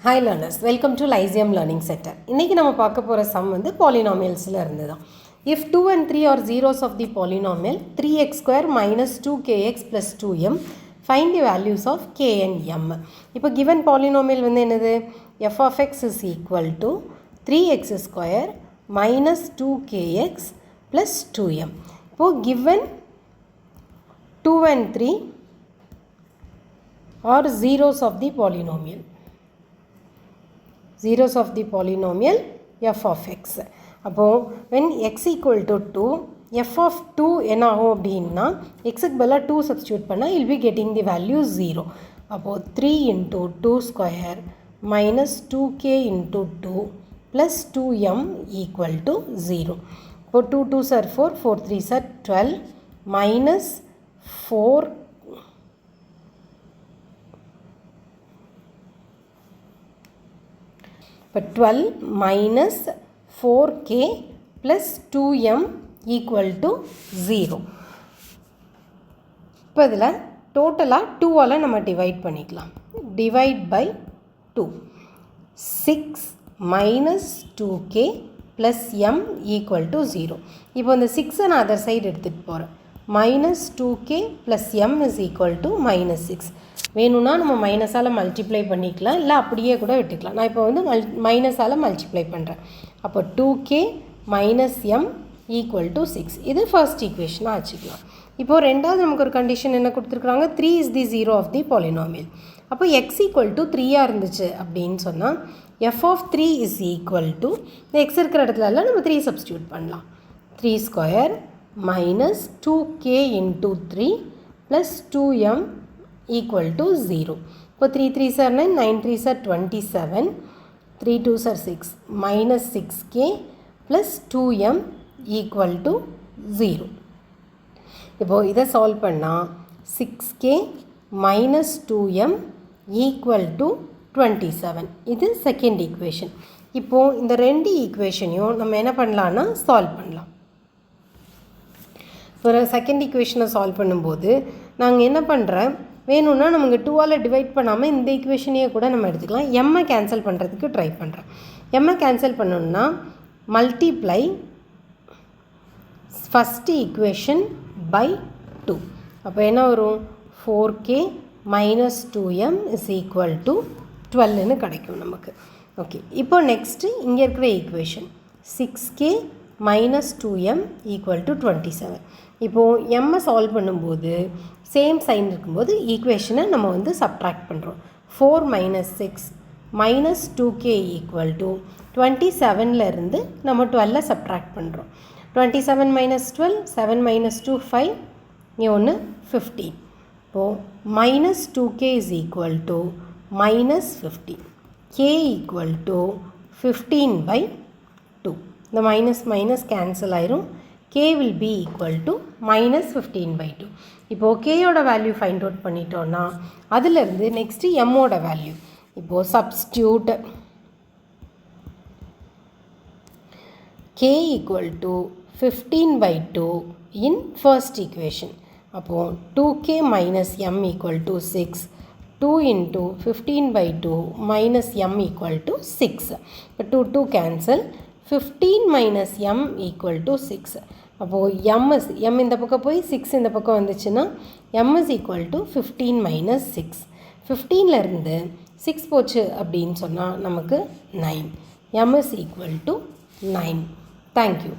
Hi learners, welcome to Lyceum Learning Center. இன்னைக்கு நம்ம பார்க்க போற sum வந்து polynomialsல இருந்து தான். If 2 and 3 are zeros of the polynomial 3x square minus 2kx plus 2m, find the values of k and m. இப்போ given polynomial வந்து என்னது? f of x is equal to 3x square minus 2kx plus 2m. இப்போ given 2 and 3 are zeros of the polynomial. Zeros of the polynomial f of x. அப்போ when x equal to 2, f of 2 என்ன ஆகும் அப்படின்னா xக்கு பதிலா 2 substitute பண்ணா you'll be getting the value 0. அப்போ 3 into 2 square minus 2k into 2 plus 2m equal to 0. இப்போ 2 2s are 4, 4 3s are 12 minus 4 இப்போ 12 minus 4k plus 2m equal to 0. இப்போ இதில் டோட்டலாக 2ஆல் நம்ம டிவைட் பண்ணிக்கலாம். Divide by 2. 6 minus 2k plus m equal to 0. இப்போ இந்த 6 நான் அதர் சைடு எடுத்துகிட்டு போகிறேன். minus 2k plus m is equal to minus 6. வேணும்னா நம்ம மைனஸால் மல்டிப்ளை பண்ணிக்கலாம், இல்லை அப்படியே கூட விட்டுக்கலாம். நான் இப்போ வந்து மைனஸால் மல்டிப்ளை பண்ணுறேன். அப்போ 2k minus M equal to 6. இது ஃபர்ஸ்ட் ஈக்குவேஷனாக வச்சுக்கலாம். இப்போது ரெண்டாவது நமக்கு ஒரு கண்டிஷன் என்ன கொடுத்துருக்குறாங்க? 3 is the zero of the polynomial. அப்போ எக்ஸ் ஈக்குவல் டு 3ஆக இருந்துச்சு அப்படின்னு சொன்னால் f of 3 is equal to இந்த எக்ஸ் இருக்கிற இடத்துல எல்லாம் நம்ம 3 சப்ஸ்டியூட் பண்ணலாம். 3 square minus 2k into 3 plus 2m equal to 0. இப்போ 3 3s are 9, 9 3s are 27, 3 2s are 6, minus 6k plus 2m equal to 0. இப்போ இதை சால்வ் பண்ணால் 6k minus 2m equal to 27. இது செகண்ட் ஈக்குவேஷன். இப்போது இந்த ரெண்டு ஈக்குவேஷனையும் நம்ம என்ன பண்ணலான்னா சால்வ் பண்ணலாம். இப்போ செகண்ட் ஈக்குவேஷனை சால்வ் பண்ணும்போது நாங்கள் என்ன பண்ணுறேன், வேணும்னா நமக்கு 2ஆல் டிவைட் பண்ணாமல் இந்த ஈக்குவேஷனையே கூட நம்ம எடுத்துக்கலாம். எம்மை கேன்சல் பண்ணுறதுக்கு ட்ரை பண்ணுறேன். எம்மை கேன்சல் பண்ணணுன்னா மல்டிப்ளை ஃபஸ்ட்டு ஈக்குவேஷன் பை 2. அப்போ என்ன வரும்? 4k minus 2m is equal to 12ன்னு கிடைக்கும் நமக்கு. ஓகே, இப்போ நெக்ஸ்ட்டு இங்கே இருக்கிற equation 6k minus 2m equal to 27. இப்போது எம்மை சால்வ் பண்ணும்போது சேம் சைன் இருக்கும்போது ஈக்குவேஷனை நம்ம வந்து சப்ட்ராக்ட் பண்ணுறோம். 4 minus 6 minus 2k equal to 27லேருந்து நம்ம 12 சப்ட்ராக்ட் பண்ணுறோம். 27 மைனஸ் 12, 7 மைனஸ் 2 5, இங்கே ஒன்று 15. இப்போது minus 2k is equal to minus 15. k equal to 15 by 2. இந்த மைனஸ் மைனஸ் கேன்சல் ஆயிரும். k will be equal to minus 15 by 2. இப்போது kயோட வேல்யூ ஃபைண்ட் அவுட் பண்ணிட்டோன்னா அதிலிருந்து நெக்ஸ்ட்டு எம்மோட வேல்யூ. இப்போது substitute k equal to 15 by 2 in first equation. அப்போது 2k minus m equal to 6. 2 into 15 by 2 minus m equal to 6. இப்போ 2 2 cancel. 15 minus m equal to 6. அப்போது m இந்த பக்கம் போய் 6 இந்த பக்கம் வந்துச்சுன்னா m is equal to 15 minus 6. 15லேருந்து 6 போச்சு அப்படின்னு சொன்னால் நமக்கு 9. m is equal to 9. Thank you.